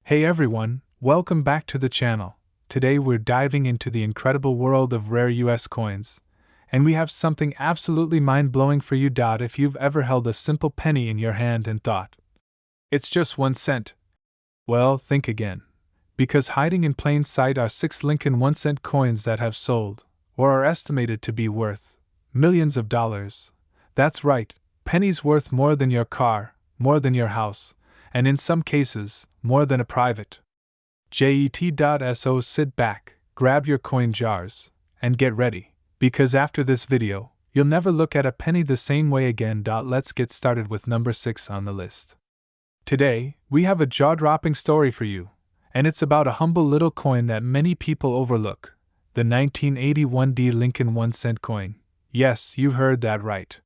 Hey everyone, welcome back to the channel. Today we're diving into the incredible world of rare US coins. And we have something absolutely mind-blowing for you. If you've ever held a simple penny in your hand and thought, it's just 1 cent. Well, think again. Because hiding in plain sight are 6 Lincoln 1-cent coins that have sold, or are estimated to be worth, millions of dollars. That's right, pennies worth more than your car, more than your house, and in some cases, more than a private jet. So sit back, grab your coin jars, and get ready, because after this video, you'll never look at a penny the same way again. Let's get started with number 6 on the list. Today, we have a jaw-dropping story for you, and it's about a humble little coin that many people overlook, the 1981 Lincoln 1-cent coin. Yes, you heard that right.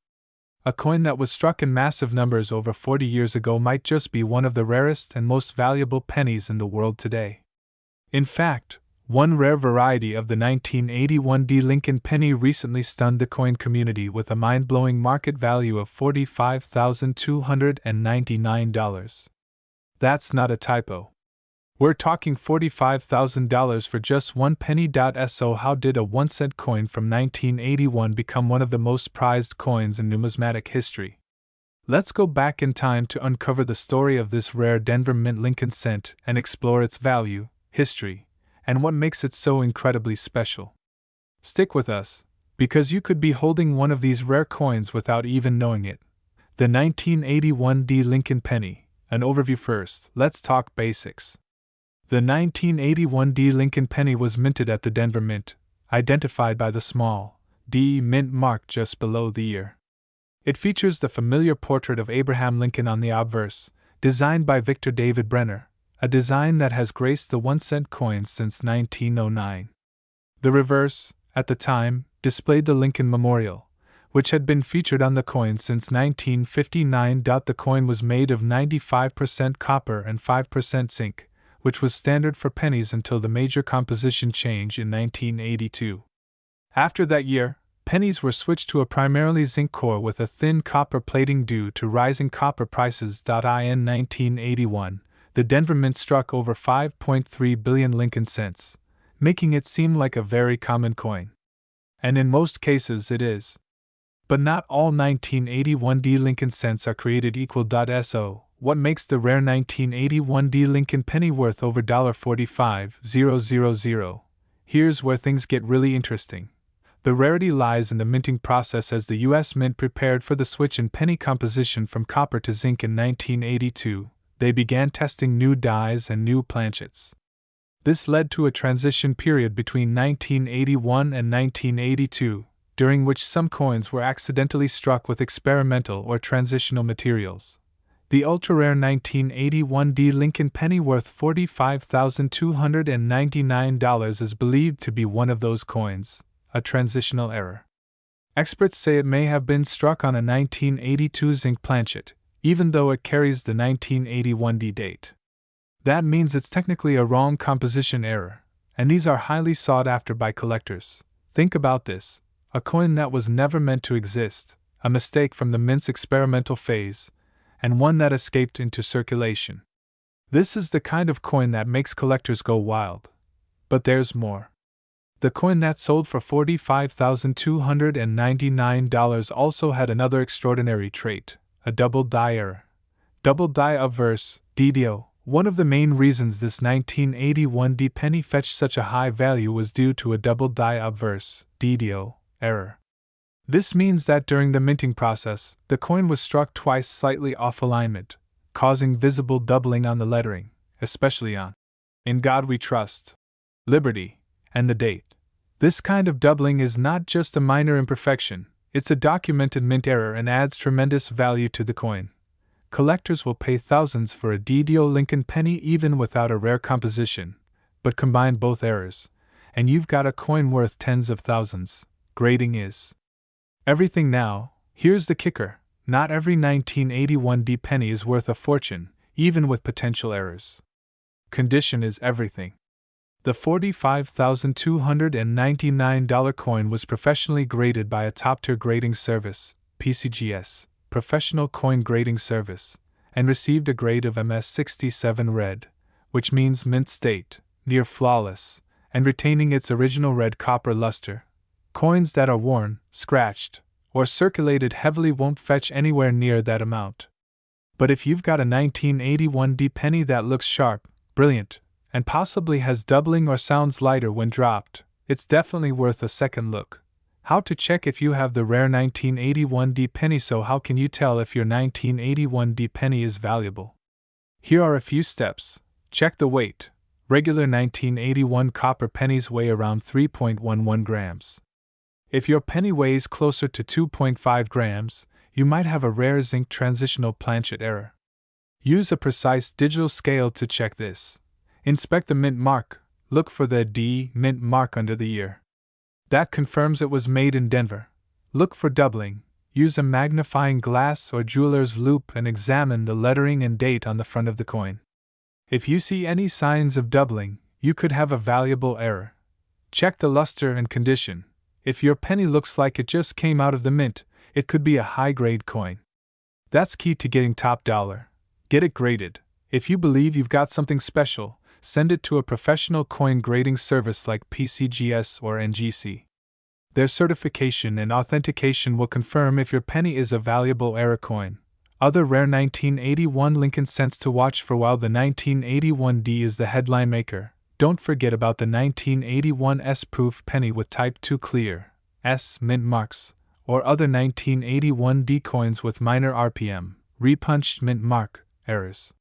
A coin that was struck in massive numbers over 40 years ago might just be one of the rarest and most valuable pennies in the world today. In fact, one rare variety of the 1981 Lincoln penny recently stunned the coin community with a mind-blowing market value of $45,299. That's not a typo. We're talking $45,000 for just one penny. So how did a 1-cent coin from 1981 become one of the most prized coins in numismatic history? Let's go back in time to uncover the story of this rare Denver Mint Lincoln cent and explore its value, history, and what makes it so incredibly special. Stick with us, because you could be holding one of these rare coins without even knowing it. The 1981 Lincoln penny. An overview first. Let's talk basics. The 1981 Lincoln penny was minted at the Denver Mint, identified by the small D mint mark just below the year. It features the familiar portrait of Abraham Lincoln on the obverse, designed by Victor David Brenner, a design that has graced the 1-cent coins since 1909. The reverse, at the time, displayed the Lincoln Memorial, which had been featured on the coin since 1959. The coin was made of 95% copper and 5% zinc, which was standard for pennies until the major composition change in 1982. After that year, pennies were switched to a primarily zinc core with a thin copper plating due to rising copper prices. In 1981, the Denver Mint struck over 5.3 billion Lincoln cents, making it seem like a very common coin. And in most cases it is. But not all 1981 Lincoln cents are created equal. So, what makes the rare 1981 Lincoln penny worth over $45,000? Here's where things get really interesting. The rarity lies in the minting process. As the U.S. Mint prepared for the switch in penny composition from copper to zinc in 1982, they began testing new dies and new planchets. This led to a transition period between 1981 and 1982, during which some coins were accidentally struck with experimental or transitional materials. The ultra-rare 1981 Lincoln penny worth $45,299 is believed to be one of those coins, a transitional error. Experts say it may have been struck on a 1982 zinc planchet, even though it carries the 1981 date. That means it's technically a wrong composition error, and these are highly sought after by collectors. Think about this, a coin that was never meant to exist, a mistake from the mint's experimental phase, and one that escaped into circulation. This is the kind of coin that makes collectors go wild. But there's more. The coin that sold for $45,299 also had another extraordinary trait, a double die error. Double die obverse, DDO. One of the main reasons this 1981 penny fetched such a high value was due to a double die obverse, DDO, error. This means that during the minting process, the coin was struck twice slightly off alignment, causing visible doubling on the lettering, especially on "In God We Trust," "Liberty," and the date. This kind of doubling is not just a minor imperfection, it's a documented mint error and adds tremendous value to the coin. Collectors will pay thousands for a DDO Lincoln penny even without a rare composition, but combine both errors, and you've got a coin worth tens of thousands. Grading is everything. Now, here's the kicker, not every 1981 penny is worth a fortune, even with potential errors. Condition is everything. The $45,299 coin was professionally graded by a top-tier grading service, PCGS, Professional Coin Grading Service, and received a grade of MS67 Red, which means mint state, near flawless, and retaining its original red copper luster. Coins that are worn, scratched, or circulated heavily won't fetch anywhere near that amount. But if you've got a 1981 D penny that looks sharp, brilliant, and possibly has doubling or sounds lighter when dropped, it's definitely worth a second look. How to check if you have the rare 1981 D penny? So how can you tell if your 1981 D penny is valuable? Here are a few steps. Check the weight. Regular 1981 copper pennies weigh around 3.11 grams. If your penny weighs closer to 2.5 grams, you might have a rare zinc transitional planchet error. Use a precise digital scale to check this. Inspect the mint mark. Look for the D mint mark under the ear. That confirms it was made in Denver. Look for doubling. Use a magnifying glass or jeweler's loupe and examine the lettering and date on the front of the coin. If you see any signs of doubling, you could have a valuable error. Check the luster and condition. If your penny looks like it just came out of the mint, it could be a high-grade coin. That's key to getting top dollar. Get it graded. If you believe you've got something special, send it to a professional coin grading service like PCGS or NGC. Their certification and authentication will confirm if your penny is a valuable era coin. Other rare 1981 Lincoln cents to watch for. While the 1981D is the headline maker, don't forget about the 1981 S-proof penny with Type 2 clear S mint marks, or other 1981D coins with minor RPM, repunched mint mark, errors.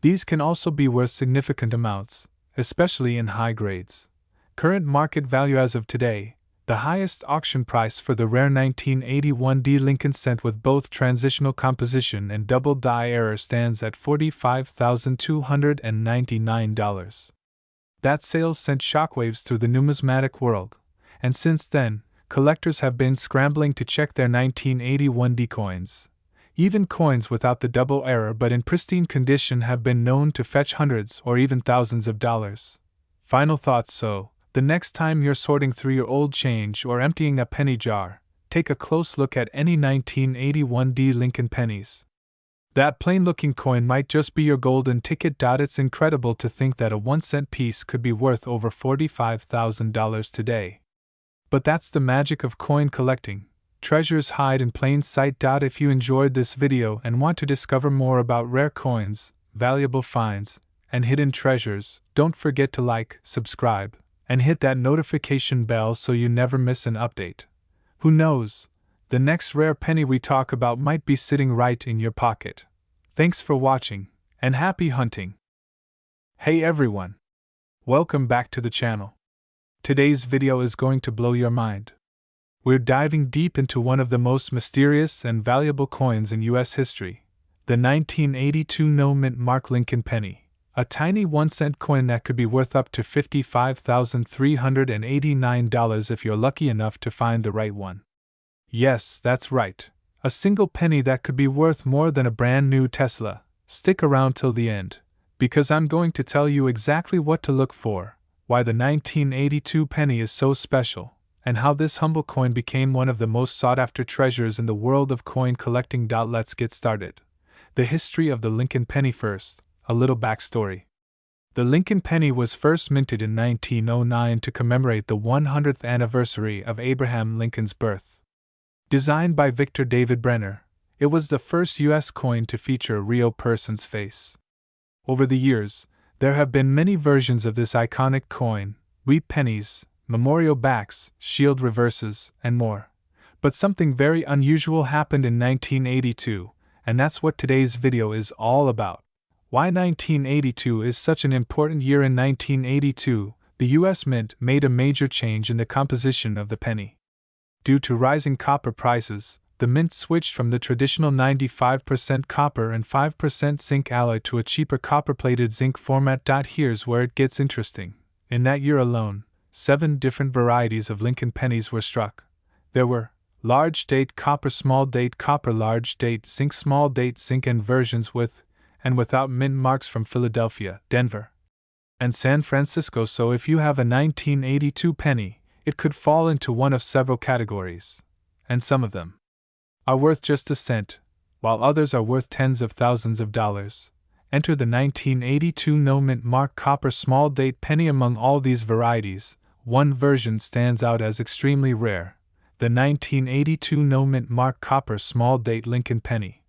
These can also be worth significant amounts, especially in high grades. Current market value as of today, the highest auction price for the rare 1981D Lincoln cent with both transitional composition and double die error stands at $45,299. That sale sent shockwaves through the numismatic world, and since then, collectors have been scrambling to check their 1981D coins. Even coins without the double error but in pristine condition have been known to fetch hundreds or even thousands of dollars. Final thoughts. So, the next time you're sorting through your old change or emptying a penny jar, take a close look at any 1981D Lincoln pennies. That plain-looking coin might just be your golden ticket. It's incredible to think that a 1-cent piece could be worth over $45,000 today. But that's the magic of coin collecting. Treasures hide in plain sight. If you enjoyed this video and want to discover more about rare coins, valuable finds, and hidden treasures, don't forget to like, subscribe, and hit that notification bell so you never miss an update. Who knows? The next rare penny we talk about might be sitting right in your pocket. Thanks for watching, and happy hunting! Hey everyone! Welcome back to the channel. Today's video is going to blow your mind. We're diving deep into one of the most mysterious and valuable coins in U.S. history, the 1982 no mint mark Lincoln penny, a tiny 1-cent coin that could be worth up to $55,389 if you're lucky enough to find the right one. Yes, that's right, a single penny that could be worth more than a brand new Tesla. Stick around till the end, because I'm going to tell you exactly what to look for, why the 1982 penny is so special, and how this humble coin became one of the most sought-after treasures in the world of coin collecting. Let's get started. The history of the Lincoln penny first, a little backstory. The Lincoln penny was first minted in 1909 to commemorate the 100th anniversary of Abraham Lincoln's birth. Designed by Victor David Brenner, it was the first U.S. coin to feature a real person's face. Over the years, there have been many versions of this iconic coin: wheat pennies, memorial backs, shield reverses, and more. But something very unusual happened in 1982, and that's what today's video is all about. Why 1982 is such an important year. In 1982, the U.S. Mint made a major change in the composition of the penny. Due to rising copper prices, the Mint switched from the traditional 95% copper and 5% zinc alloy to a cheaper copper-plated zinc format. Here's where it gets interesting. In that year alone, 7 different varieties of Lincoln pennies were struck. There were large date copper, small date copper, large date zinc, small date zinc, and versions with and without mint marks from Philadelphia, Denver, and San Francisco. So if you have a 1982 penny, it could fall into one of several categories, and some of them are worth just a cent, while others are worth tens of thousands of dollars. Enter the 1982 no mint mark copper small date penny. Among all these varieties, one version stands out as extremely rare: the 1982 no mint mark copper small date Lincoln penny.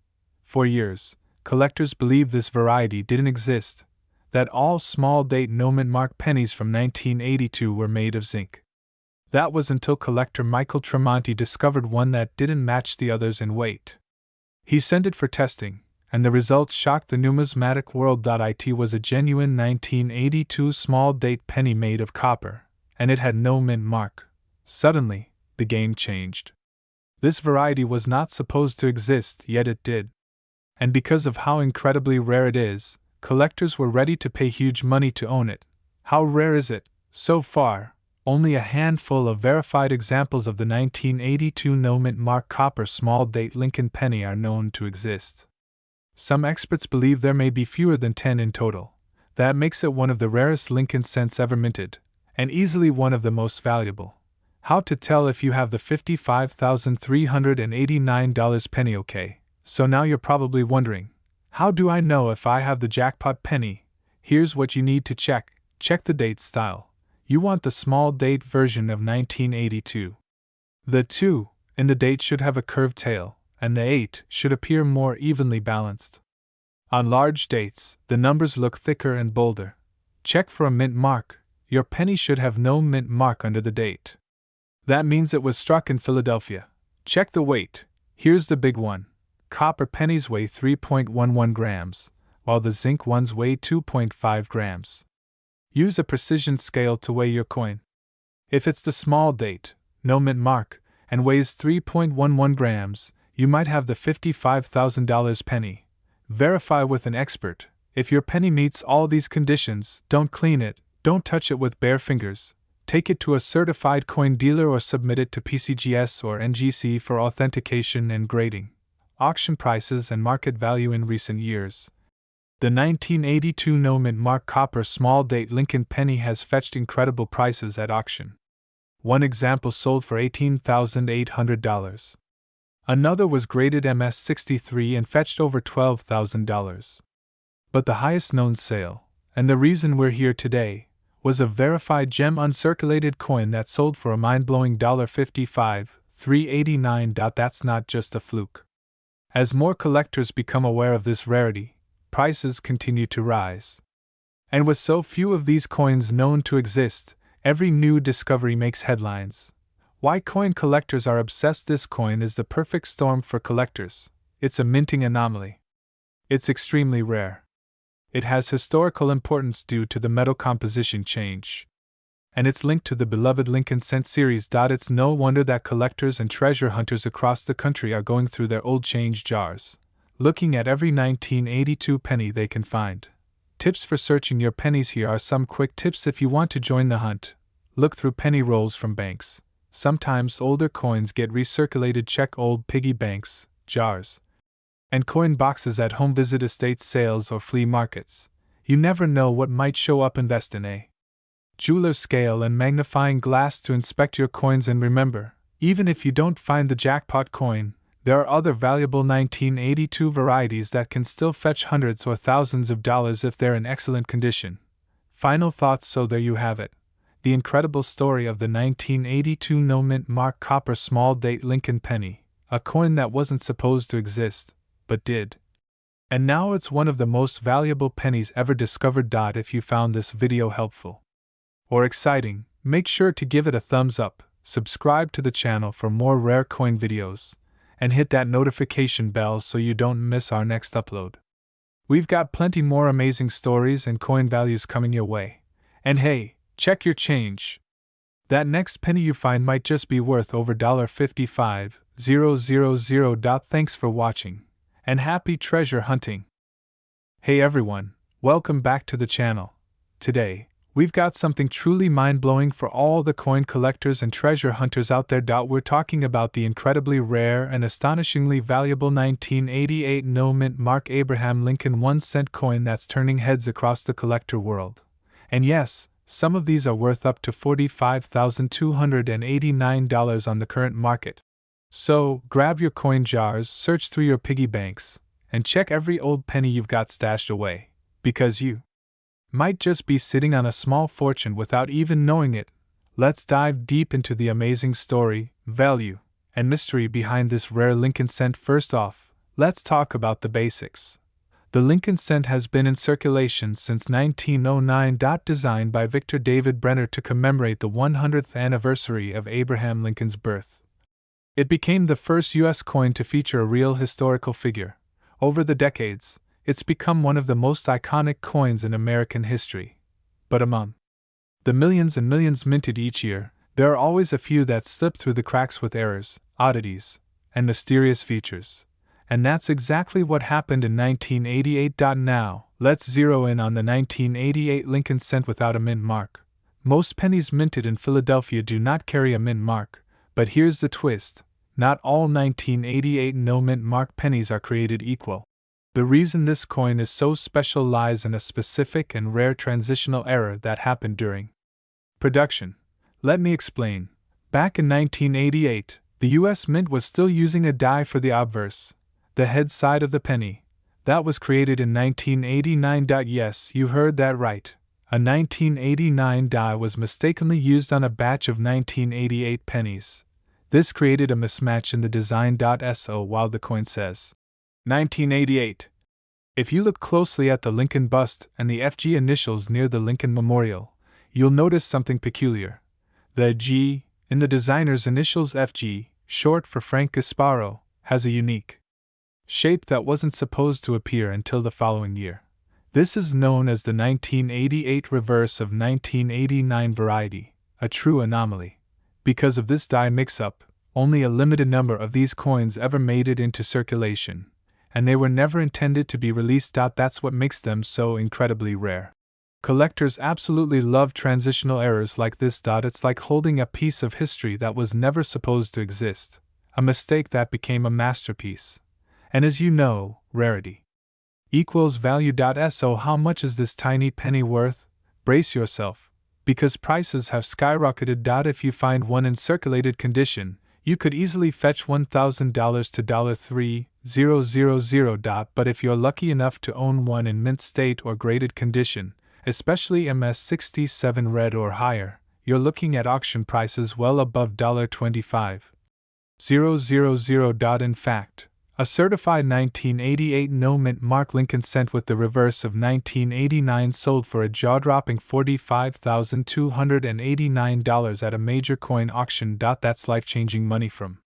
For years, collectors believed this variety didn't exist, that all small date no mint mark pennies from 1982 were made of zinc. That was until collector Michael Tremonti discovered one that didn't match the others in weight. He sent it for testing, and the results shocked the numismatic world. It was a genuine 1982 small date penny made of copper, and it had no mint mark. Suddenly, the game changed. This variety was not supposed to exist, yet it did. And because of how incredibly rare it is, collectors were ready to pay huge money to own it. How rare is it? So far, only a handful of verified examples of the 1982 no mint mark copper small date Lincoln penny are known to exist. Some experts believe there may be fewer than 10 in total. That makes it one of the rarest Lincoln cents ever minted, and easily one of the most valuable. How to tell if you have the $55,389 penny? Okay, so now you're probably wondering, how do I know if I have the jackpot penny? Here's what you need to check. Check the date style. You want the small date version of 1982. The 2 in the date should have a curved tail, and the 8 should appear more evenly balanced. On large dates, the numbers look thicker and bolder. Check for a mint mark. Your penny should have no mint mark under the date. That means it was struck in Philadelphia. Check the weight. Here's the big one. Copper pennies weigh 3.11 grams, while the zinc ones weigh 2.5 grams. Use a precision scale to weigh your coin. If it's the small date, no mint mark, and weighs 3.11 grams, you might have the $55,000 penny. Verify with an expert. If your penny meets all these conditions, don't clean it, don't touch it with bare fingers. Take it to a certified coin dealer or submit it to PCGS or NGC for authentication and grading. Auction prices and market value in recent years. The 1982 no mint mark copper small date Lincoln penny has fetched incredible prices at auction. One example sold for $18,800. Another was graded MS-63 and fetched over $12,000. But the highest known sale, and the reason we're here today, was a verified gem uncirculated coin that sold for a mind-blowing $55,389. That's not just a fluke. As more collectors become aware of this rarity, prices continue to rise. And with so few of these coins known to exist, every new discovery makes headlines. Why coin collectors are obsessed? This coin is the perfect storm for collectors. It's a minting anomaly. It's extremely rare. It has historical importance due to the metal composition change. And it's linked to the beloved Lincoln cent series. It's no wonder that collectors and treasure hunters across the country are going through their old change jars, looking at every 1982 penny they can find. Tips for searching your pennies. Here are some quick tips if you want to join the hunt. Look through penny rolls from banks. Sometimes older coins get recirculated. Check old piggy banks, jars, and coin boxes at home. Visit estate sales or flea markets. You never know what might show up. Invest in a jeweler's scale and magnifying glass to inspect your coins. And remember, even if you don't find the jackpot coin, there are other valuable 1982 varieties that can still fetch hundreds or thousands of dollars if they're in excellent condition. Final thoughts. So there you have it. The incredible story of the 1982 no mint mark copper small date Lincoln penny, a coin that wasn't supposed to exist, but did. And now it's one of the most valuable pennies ever discovered. If you found this video helpful or exciting, make sure to give it a thumbs up, subscribe to the channel for more rare coin videos, and hit that notification bell so you don't miss our next upload. We've got plenty more amazing stories and coin values coming your way. And hey, check your change. That next penny you find might just be worth over $55,000. Thanks for watching, and happy treasure hunting. Hey everyone, welcome back to the channel. Today, we've got something truly mind-blowing for all the coin collectors and treasure hunters out there. We're talking about the incredibly rare and astonishingly valuable 1988 no mint mark Abraham Lincoln 1-cent coin that's turning heads across the collector world. And yes, some of these are worth up to $45,289 on the current market. So, grab your coin jars, search through your piggy banks, and check every old penny you've got stashed away. Because you might just be sitting on a small fortune without even knowing it. Let's dive deep into the amazing story, value, and mystery behind this rare Lincoln cent. First off, let's talk about the basics. The Lincoln cent has been in circulation since 1909. Designed by Victor David Brenner to commemorate the 100th anniversary of Abraham Lincoln's birth. It became the first U.S. coin to feature a real historical figure. Over the decades, it's become one of the most iconic coins in American history. But among the millions and millions minted each year, there are always a few that slip through the cracks with errors, oddities, and mysterious features. And that's exactly what happened in 1988. Now, let's zero in on the 1988 Lincoln cent without a mint mark. Most pennies minted in Philadelphia do not carry a mint mark, but here's the twist: not all 1988 no mint mark pennies are created equal. The reason this coin is so special lies in a specific and rare transitional error that happened during production. Let me explain. Back in 1988, the U.S. Mint was still using a die for the obverse, the head side of the penny. That was created in 1989. Yes, you heard that right. A 1989 die was mistakenly used on a batch of 1988 pennies. This created a mismatch in the design. So while the coin says 1988, if you look closely at the Lincoln bust and the FG initials near the Lincoln Memorial, you'll notice something peculiar. The G, in the designer's initials FG, short for Frank Gasparo, has a unique shape that wasn't supposed to appear until the following year. This is known as the 1988 reverse of 1989 variety, a true anomaly. Because of this die mix-up, only a limited number of these coins ever made it into circulation, and they were never intended to be released. That's what makes them so incredibly rare. Collectors absolutely love transitional errors like this. It's like holding a piece of history that was never supposed to exist, a mistake that became a masterpiece. And as you know, rarity equals value. So how much is this tiny penny worth? Brace yourself, because prices have skyrocketed. If you find one in circulated condition, you could easily fetch $1,000 to $3,000. But if you're lucky enough to own one in mint state or graded condition, especially MS67 red or higher, you're looking at auction prices well above $25,000. In fact, a certified 1988 no mint mark Lincoln cent with the reverse of 1989 sold for a jaw-dropping $45,289 at a major coin auction. That's life-changing money from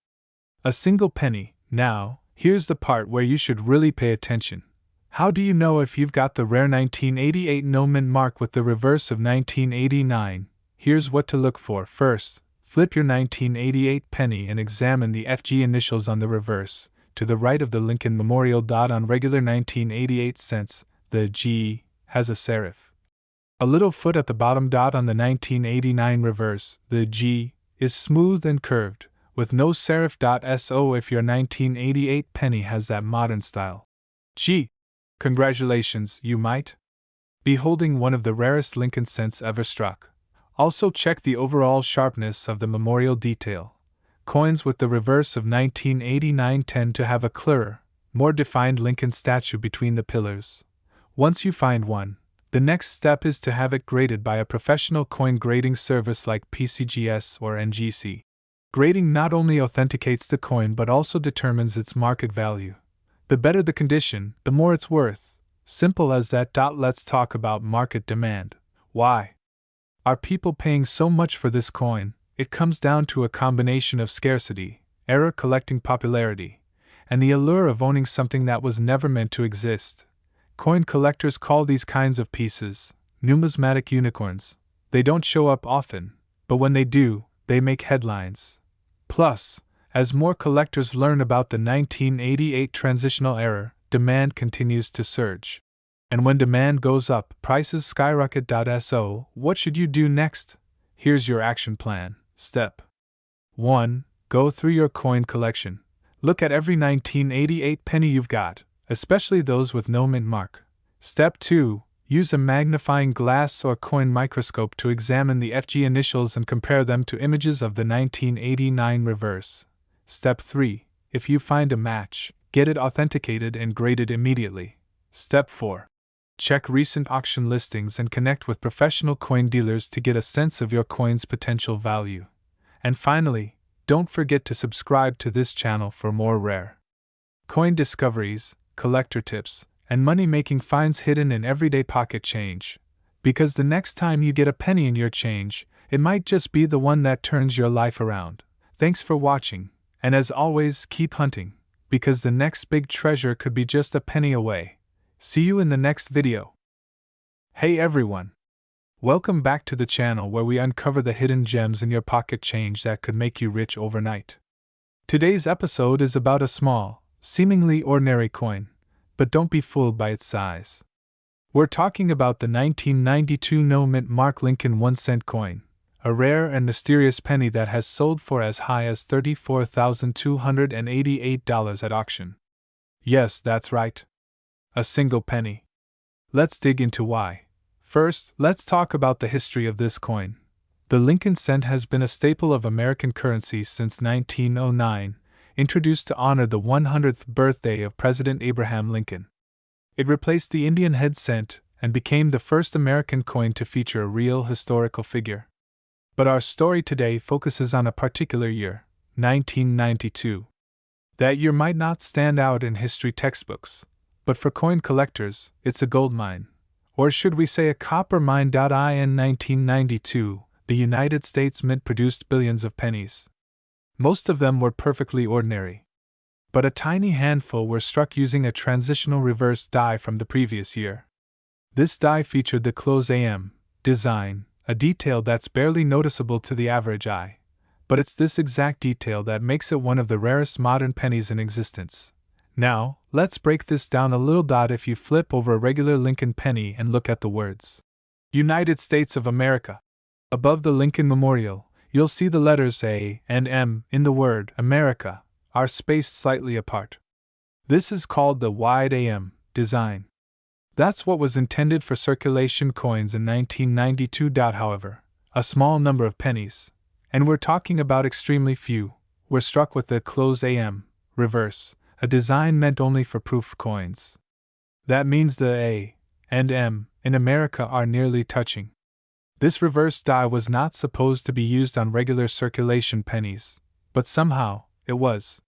a single penny. Now, here's the part where you should really pay attention. How do you know if you've got the rare 1988 no mint mark with the reverse of 1989? Here's what to look for. First, flip your 1988 penny and examine the FG initials on the reverse. To the right of the Lincoln Memorial. On regular 1988 cents, the G has a serif. A little foot at the bottom. On the 1989 reverse, the G is smooth and curved, with no serif. So if your 1988 penny has that modern style G, congratulations, you might be holding one of the rarest Lincoln cents ever struck. Also check the overall sharpness of the memorial detail. Coins with the reverse of 1989 tend to have a clearer, more defined Lincoln statue between the pillars. Once you find one, the next step is to have it graded by a professional coin grading service like PCGS or NGC. Grading not only authenticates the coin but also determines its market value. The better the condition, the more it's worth. Simple as that. Let's talk about market demand. Why are people paying so much for this coin? It comes down to a combination of scarcity, error collecting popularity, and the allure of owning something that was never meant to exist. Coin collectors call these kinds of pieces numismatic unicorns. They don't show up often, but when they do, they make headlines. Plus, as more collectors learn about the 1988 transitional error, demand continues to surge. And when demand goes up, prices skyrocket. So, what should you do next? Here's your action plan. Step 1. Go through your coin collection. Look at every 1988 penny you've got, especially those with no mint mark. Step 2. Use a magnifying glass or coin microscope to examine the FG initials and compare them to images of the 1989 reverse. Step 3. If you find a match, get it authenticated and graded immediately. Step 4. Check recent auction listings and connect with professional coin dealers to get a sense of your coin's potential value. And finally, don't forget to subscribe to this channel for more rare coin discoveries, collector tips, and money-making finds hidden in everyday pocket change. Because the next time you get a penny in your change, it might just be the one that turns your life around. Thanks for watching, and as always, keep hunting, because the next big treasure could be just a penny away. See you in the next video. Hey everyone! Welcome back to the channel where we uncover the hidden gems in your pocket change that could make you rich overnight. Today's episode is about a small, seemingly ordinary coin, but don't be fooled by its size. We're talking about the 1992 no-mint mark Lincoln 1-cent coin, a rare and mysterious penny that has sold for as high as $34,288 at auction. Yes, that's right. A single penny. Let's dig into why. First, let's talk about the history of this coin. The Lincoln cent has been a staple of American currency since 1909, introduced to honor the 100th birthday of President Abraham Lincoln. It replaced the Indian head cent and became the first American coin to feature a real historical figure. But our story today focuses on a particular year, 1992. That year might not stand out in history textbooks, but for coin collectors, it's a gold mine. Or should we say a copper mine? In 1992, the United States Mint produced billions of pennies. Most of them were perfectly ordinary. But a tiny handful were struck using a transitional reverse die from the previous year. This die featured the close AM design, a detail that's barely noticeable to the average eye. But it's this exact detail that makes it one of the rarest modern pennies in existence. Now, let's break this down a little. If you flip over a regular Lincoln penny and look at the words United States of America above the Lincoln Memorial, you'll see the letters A and M in the word America are spaced slightly apart. This is called the wide AM design. That's what was intended for circulation coins in 1992. However, a small number of pennies, and we're talking about extremely few, were struck with the close AM reverse, a design meant only for proof coins. That means the A and M in America are nearly touching. This reverse die was not supposed to be used on regular circulation pennies, but somehow, it was.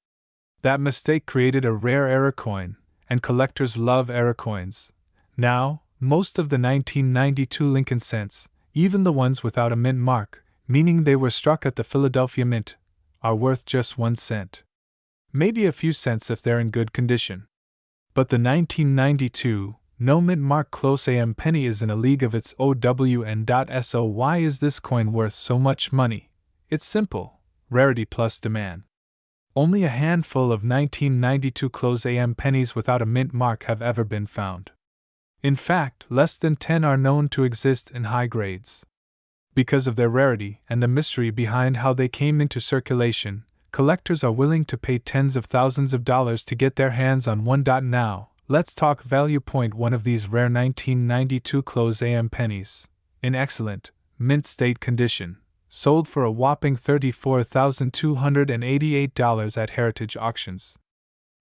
That mistake created a rare error coin, and collectors love error coins. Now, most of the 1992 Lincoln cents, even the ones without a mint mark, meaning they were struck at the Philadelphia Mint, are worth just 1 cent. Maybe a few cents if they're in good condition. But the 1992 no mint mark close AM penny is in a league of its own. So why is this coin worth so much money? It's simple: rarity plus demand. Only a handful of 1992 close AM pennies without a mint mark have ever been found. In fact, less than 10 are known to exist in high grades. Because of their rarity and the mystery behind how they came into circulation, collectors are willing to pay tens of thousands of dollars to get their hands on one. Now, let's talk value. Point one of these rare 1992 close AM pennies, in excellent, mint state condition, sold for a whopping $34,288 at heritage auctions.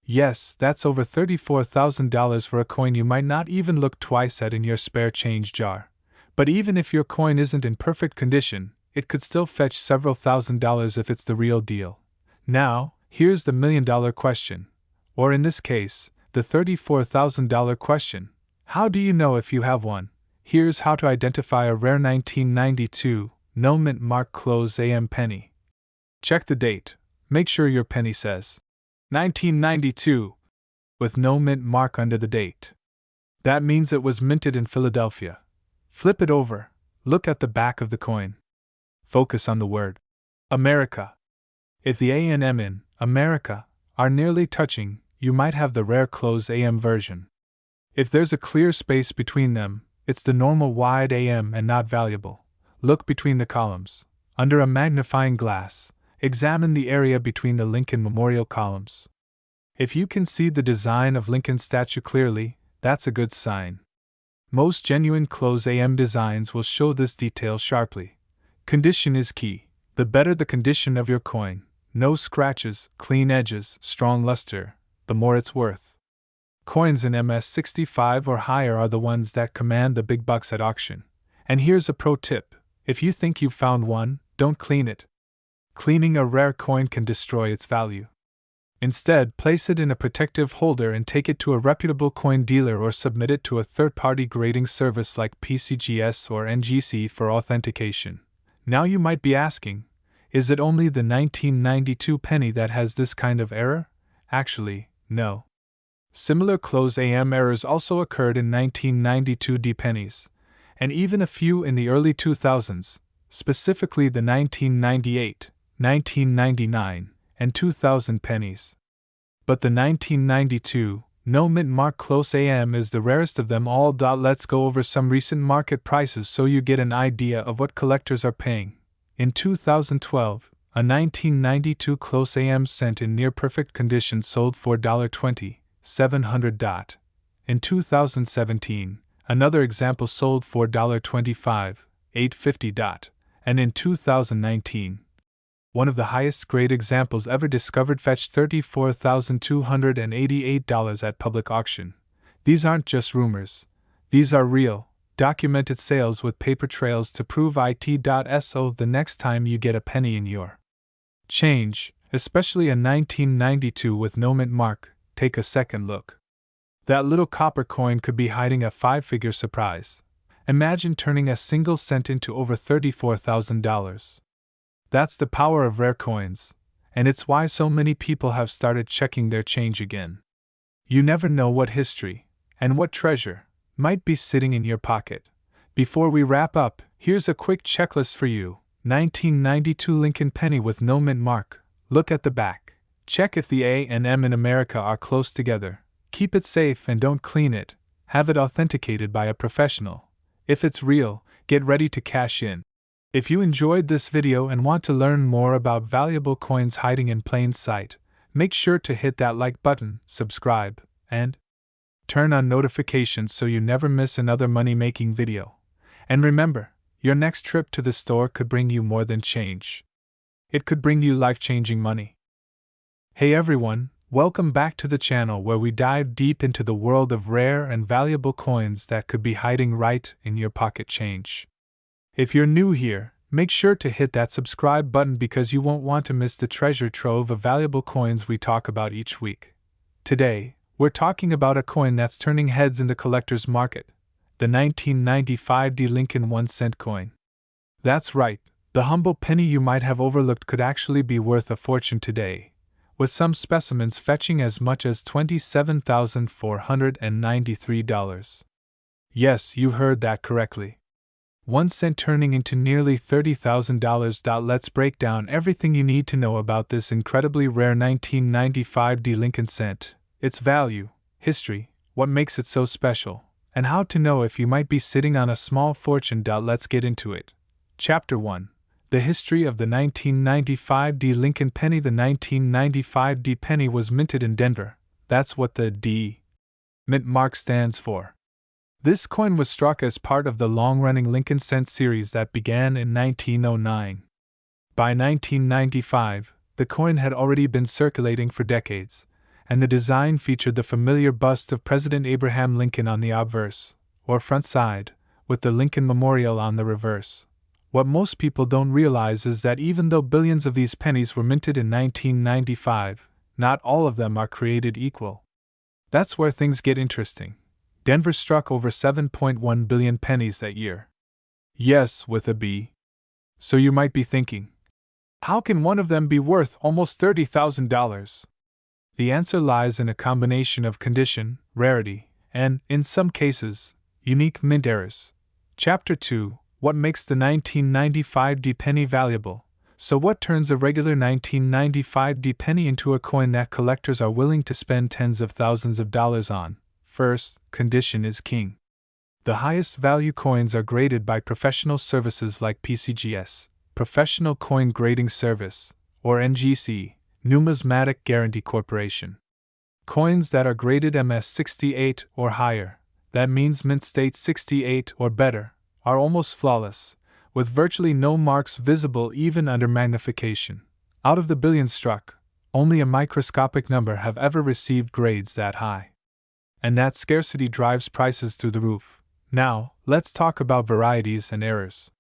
Yes, that's over $34,000 for a coin you might not even look twice at in your spare change jar. But even if your coin isn't in perfect condition, it could still fetch several $1,000s if it's the real deal. Now, here's the million-dollar question. Or in this case, the $34,000 question. How do you know if you have one? Here's how to identify a rare 1992 no mint mark close AM penny. Check the date. Make sure your penny says 1992 with no mint mark under the date. That means it was minted in Philadelphia. Flip it over. Look at the back of the coin. Focus on the word America. If the A and M in America are nearly touching, you might have the rare close AM version. If there's a clear space between them, it's the normal wide AM and not valuable. Look between the columns. Under a magnifying glass, examine the area between the Lincoln Memorial columns. If you can see the design of Lincoln's statue clearly, that's a good sign. Most genuine close AM designs will show this detail sharply. Condition is key. The better the condition of your coin, no scratches, clean edges, strong luster, the more it's worth. Coins in MS65 or higher are the ones that command the big bucks at auction. And here's a pro tip: if you think you've found one, don't clean it. Cleaning a rare coin can destroy its value. Instead, place it in a protective holder and take it to a reputable coin dealer or submit it to a third-party grading service like PCGS or NGC for authentication. Now you might be asking, is it only the 1992 penny that has this kind of error? Actually, no. Similar close AM errors also occurred in 1992 D pennies, and even a few in the early 2000s, specifically the 1998, 1999, and 2000 pennies. But the 1992, no mint mark close AM is the rarest of them all. Let's go over some recent market prices so you get an idea of what collectors are paying. In 2012, a 1992 close AM cent in near perfect condition sold for $20,700. In 2017, another example sold for $25,850. And in 2019, one of the highest grade examples ever discovered fetched $34,288 at public auction. These aren't just rumors. These are real, documented sales with paper trails to prove it. So the next time you get a penny in your change, especially a 1992 with no mint mark, take a second look. That little copper coin could be hiding a five-figure surprise. Imagine turning a single cent into over $34,000. That's the power of rare coins, and it's why so many people have started checking their change again. You never know what history, and what treasure, might be sitting in your pocket. Before we wrap up, here's a quick checklist for you. 1992 Lincoln penny with no mint mark. Look at the back. Check if the A and M in America are close together. Keep it safe and don't clean it. Have it authenticated by a professional. If it's real, get ready to cash in. If you enjoyed this video and want to learn more about valuable coins hiding in plain sight, make sure to hit that like button, subscribe, and turn on notifications so you never miss another money-making video. And remember, your next trip to the store could bring you more than change. It could bring you life-changing money. Hey everyone, welcome back to the channel where we dive deep into the world of rare and valuable coins that could be hiding right in your pocket change. If you're new here, make sure to hit that subscribe button because you won't want to miss the treasure trove of valuable coins we talk about each week. Today, we're talking about a coin that's turning heads in the collector's market, the 1995 D Lincoln 1-cent coin. That's right, the humble penny you might have overlooked could actually be worth a fortune today, with some specimens fetching as much as $27,493. Yes, you heard that correctly. 1 cent turning into nearly $30,000. Let's break down everything you need to know about this incredibly rare 1995 D Lincoln cent, its value, history, what makes it so special, and how to know if you might be sitting on a small fortune. Let's get into it. Chapter 1. The history of the 1995 D Lincoln penny. The 1995 D penny was minted in Denver. That's what the D mint mark stands for. This coin was struck as part of the long-running Lincoln cent series that began in 1909. By 1995, the coin had already been circulating for decades, and the design featured the familiar bust of President Abraham Lincoln on the obverse, or front side, with the Lincoln Memorial on the reverse. What most people don't realize is that even though billions of these pennies were minted in 1995, not all of them are created equal. That's where things get interesting. Denver struck over 7.1 billion pennies that year. Yes, with a B. So you might be thinking, how can one of them be worth almost $30,000? The answer lies in a combination of condition, rarity, and, in some cases, unique mint errors. Chapter 2. What makes the 1995 D penny valuable? So what turns a regular 1995 D penny into a coin that collectors are willing to spend tens of thousands of dollars on? First, condition is king. The highest value coins are graded by professional services like PCGS, Professional Coin Grading Service, or NGC, Numismatic Guarantee Corporation. Coins that are graded MS68 or higher, that means mint state 68 or better, are almost flawless, with virtually no marks visible even under magnification. Out of the billions struck, only a microscopic number have ever received grades that high. and that scarcity drives prices through the roof. Now, let's talk about varieties and errors.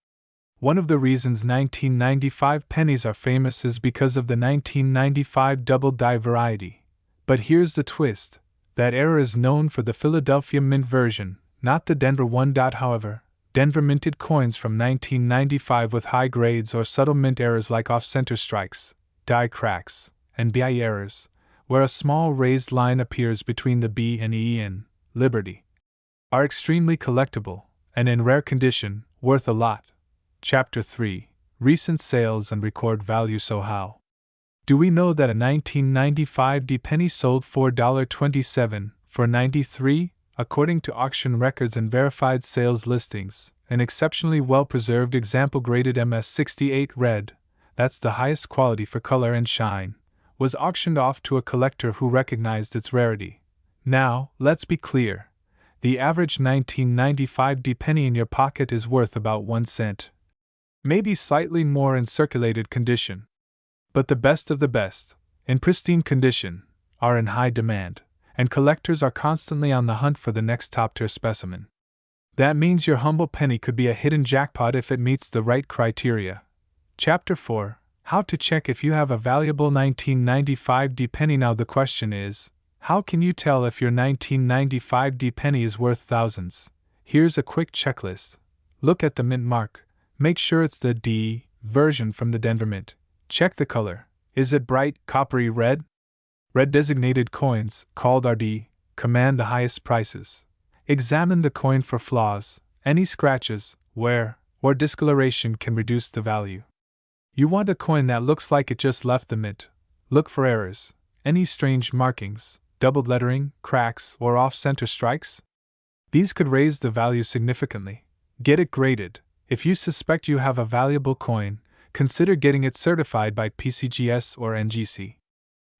One of the reasons 1995 pennies are famous is because of the 1995 double die variety. But here's the twist: that error is known for the Philadelphia Mint version, not the Denver one. However, Denver minted coins from 1995 with high grades or subtle mint errors like off-center strikes, die cracks, and BI errors, where a small raised line appears between the B and E in Liberty, are extremely collectible, and in rare condition, worth a lot. Chapter 3: Recent Sales and Record Value. So how do we know that a 1995 D penny sold $4.27 for 93? According to auction records and verified sales listings, an exceptionally well-preserved example graded MS68 red, that's the highest quality for color and shine, was auctioned off to a collector who recognized its rarity. Now, let's be clear. The average 1995 D penny in your pocket is worth about 1 cent. Maybe slightly more in circulated condition. But the best of the best, in pristine condition, are in high demand, and collectors are constantly on the hunt for the next top-tier specimen. That means your humble penny could be a hidden jackpot if it meets the right criteria. Chapter 4: How to check if you have a valuable 1995 D penny. Now the question is, how can you tell if your 1995 D penny is worth thousands? Here's a quick checklist. Look at the mint mark. Make sure it's the D version from the Denver Mint. Check the color. Is it bright, coppery red? Red designated coins, called RD, command the highest prices. Examine the coin for flaws. Any scratches, wear, or discoloration can reduce the value. You want a coin that looks like it just left the mint. Look for errors. Any strange markings, doubled lettering, cracks, or off-center strikes? These could raise the value significantly. Get it graded. If you suspect you have a valuable coin, consider getting it certified by PCGS or NGC.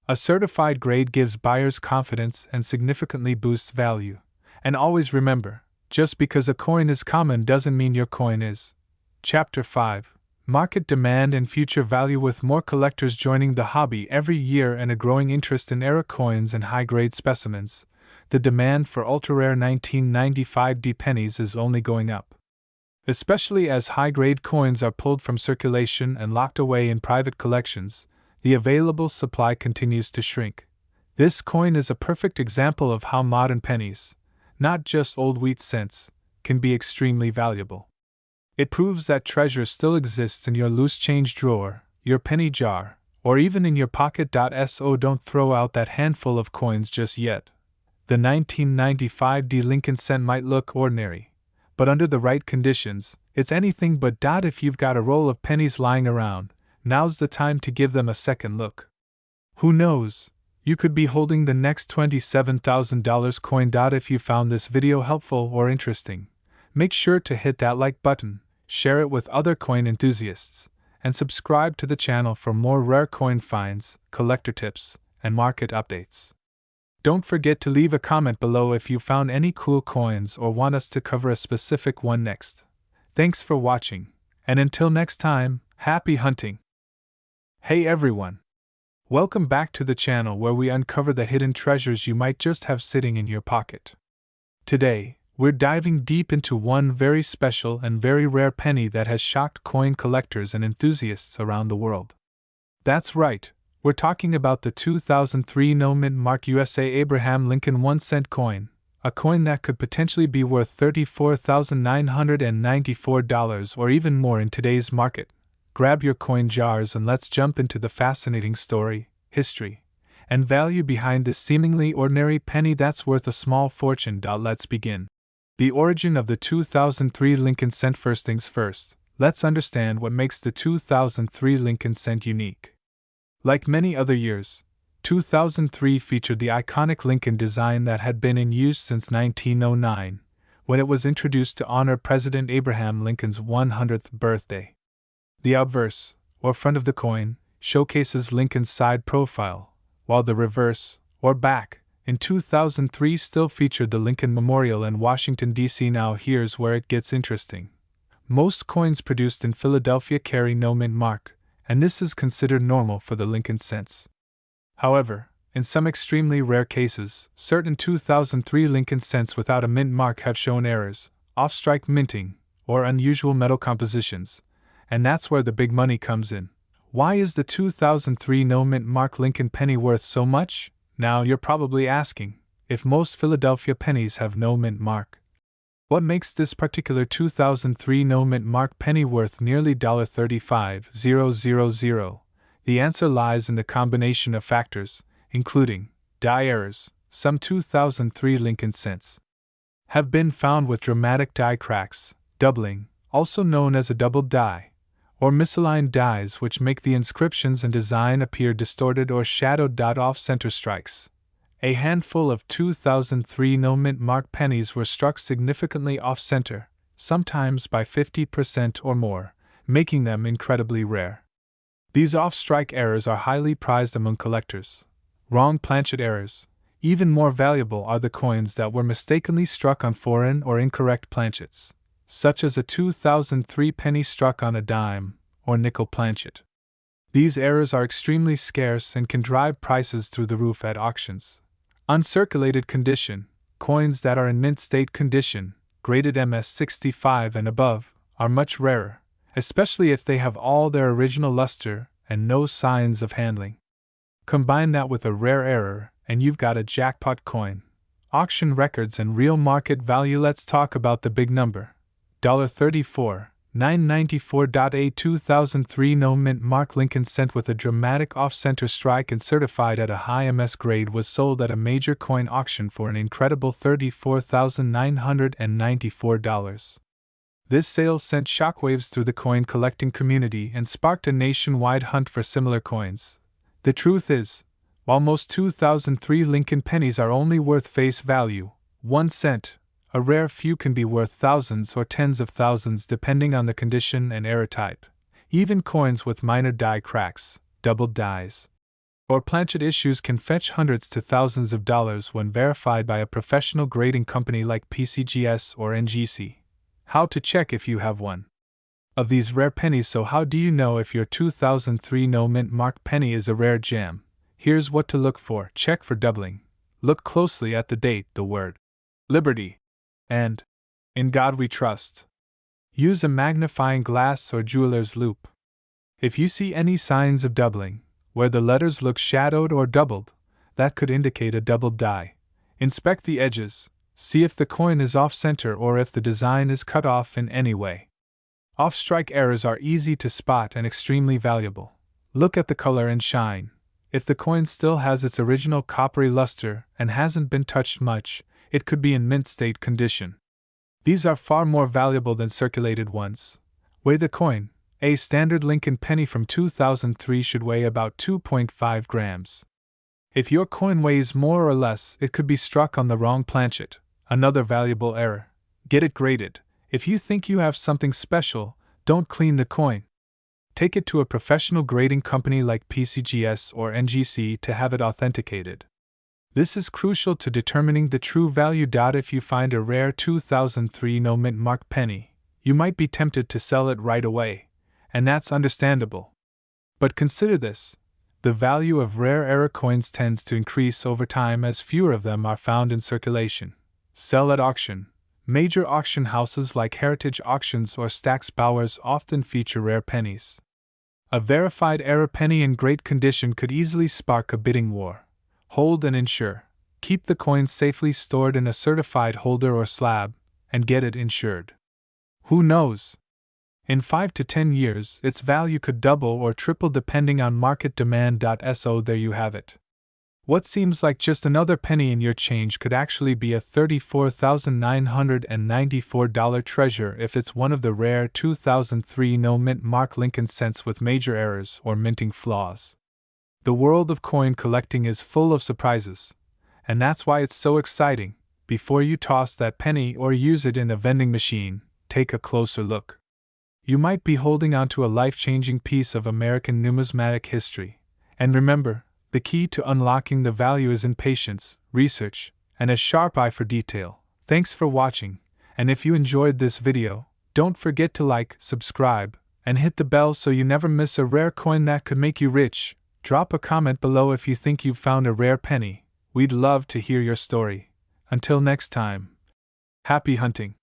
A certified grade gives buyers confidence and significantly boosts value. And always remember, just because a coin is common doesn't mean your coin is. Chapter 5: Market Demand and Future Value. With more collectors joining the hobby every year and a growing interest in era coins and high-grade specimens, the demand for ultra-rare 1995 D pennies is only going up. Especially as high-grade coins are pulled from circulation and locked away in private collections, the available supply continues to shrink. This coin is a perfect example of how modern pennies, not just old wheat cents, can be extremely valuable. It proves that treasure still exists in your loose change drawer, your penny jar, or even in your pocket. So don't throw out that handful of coins just yet. The 1995 D Lincoln cent might look ordinary, but under the right conditions, it's anything but. If you've got a roll of pennies lying around, now's the time to give them a second look. Who knows, you could be holding the next $27,000 coin. If you found this video helpful or interesting, make sure to hit that like button, share it with other coin enthusiasts, and subscribe to the channel for more rare coin finds, collector tips, and market updates. Don't forget to leave a comment below if you found any cool coins or want us to cover a specific one next. Thanks for watching, and until next time, happy hunting! Hey everyone! Welcome back to the channel where we uncover the hidden treasures you might just have sitting in your pocket. Today, we're diving deep into one very special and very rare penny that has shocked coin collectors and enthusiasts around the world. That's right. We're talking about the 2003 no-mint mark USA Abraham Lincoln 1-cent coin, a coin that could potentially be worth $34,994 or even more in today's market. Grab your coin jars and let's jump into the fascinating story, history, and value behind this seemingly ordinary penny that's worth a small fortune. Let's begin. The origin of the 2003 Lincoln cent. First things first, let's understand what makes the 2003 Lincoln cent unique. Like many other years, 2003 featured the iconic Lincoln design that had been in use since 1909, when it was introduced to honor President Abraham Lincoln's 100th birthday. The obverse, or front of the coin, showcases Lincoln's side profile, while the reverse, or back, in 2003 still featured the Lincoln Memorial in Washington, D.C. Now here's where it gets interesting. Most coins produced in Philadelphia carry no mint mark, and this is considered normal for the Lincoln cents. However, In some extremely rare cases, certain 2003 Lincoln cents without a mint mark have shown errors, off-strike minting, or unusual metal compositions, and that's where the big money comes in. Why is the 2003 no mint mark Lincoln penny worth so much? Now you're probably asking, if most Philadelphia pennies have no mint mark, what makes this particular 2003 no mint mark penny worth nearly $35,000? The answer lies in the combination of factors, including die errors. Some 2003 Lincoln cents have been found with dramatic die cracks, doubling, also known as a doubled die, or misaligned dies which make the inscriptions and design appear distorted or shadowed. Off-center strikes. A handful of 2003 no mint mark pennies were struck significantly off-center, sometimes by 50% or more, making them incredibly rare. These off-strike errors are highly prized among collectors. Wrong planchet errors. Even more valuable are the coins that were mistakenly struck on foreign or incorrect planchets, such as a 2003 penny struck on a dime or nickel planchet. These errors are extremely scarce and can drive prices through the roof at auctions. Uncirculated condition, coins that are in mint state condition, graded MS65 and above, are much rarer, especially if they have all their original luster and no signs of handling. Combine that with a rare error, and you've got a jackpot coin. Auction records and real market value. Let's talk about the big number. $34,994. A 2003 no mint mark Lincoln cent with a dramatic off-center strike and certified at a high MS grade was sold at a major coin auction for an incredible $34,994. This sale sent shockwaves through the coin collecting community and sparked a nationwide hunt for similar coins. The truth is, while most 2003 Lincoln pennies are only worth face value, 1 cent, a rare few can be worth thousands or tens of thousands depending on the condition and error type. Even coins with minor die cracks, doubled dies, or planchet issues can fetch hundreds to thousands of dollars when verified by a professional grading company like PCGS or NGC. How to check if you have one of these rare pennies. So how do you know if your 2003 no mint mark penny is a rare gem? Here's what to look for. Check for doubling. Look closely at the date, the word Liberty, and In God We Trust. Use a magnifying glass or jeweler's loupe. If you see any signs of doubling, where the letters look shadowed or doubled, that could indicate a doubled die. Inspect the edges, see if the coin is off-center or if the design is cut off in any way. Off-strike errors are easy to spot and extremely valuable. Look at the color and shine. If the coin still has its original coppery luster and hasn't been touched much, it could be in mint state condition. These are far more valuable than circulated ones. Weigh the coin. A standard Lincoln penny from 2003 should weigh about 2.5 grams. If your coin weighs more or less, it could be struck on the wrong planchet. Another valuable error. Get it graded. If you think you have something special, don't clean the coin. Take it to a professional grading company like PCGS or NGC to have it authenticated. This is crucial to determining the true value. If you find a rare 2003 no mint mark penny, you might be tempted to sell it right away, and that's understandable. But consider this: the value of rare error coins tends to increase over time as fewer of them are found in circulation. Sell at auction. Major auction houses like Heritage Auctions or Stack's Bowers often feature rare pennies. A verified error penny in great condition could easily spark a bidding war. Hold and insure. Keep the coin safely stored in a certified holder or slab, and get it insured. Who knows? In 5 to 10 years, its value could double or triple depending on market demand. So there you have it. What seems like just another penny in your change could actually be a $34,994 treasure if it's one of the rare 2003 no mint mark Lincoln cents with major errors or minting flaws. The world of coin collecting is full of surprises, and that's why it's so exciting. Before you toss that penny or use it in a vending machine, take a closer look. You might be holding onto a life-changing piece of American numismatic history. And remember, the key to unlocking the value is in patience, research, and a sharp eye for detail. Thanks for watching, and if you enjoyed this video, don't forget to like, subscribe, and hit the bell so you never miss a rare coin that could make you rich. Drop a comment below if you think you've found a rare penny. We'd love to hear your story. Until next time, happy hunting!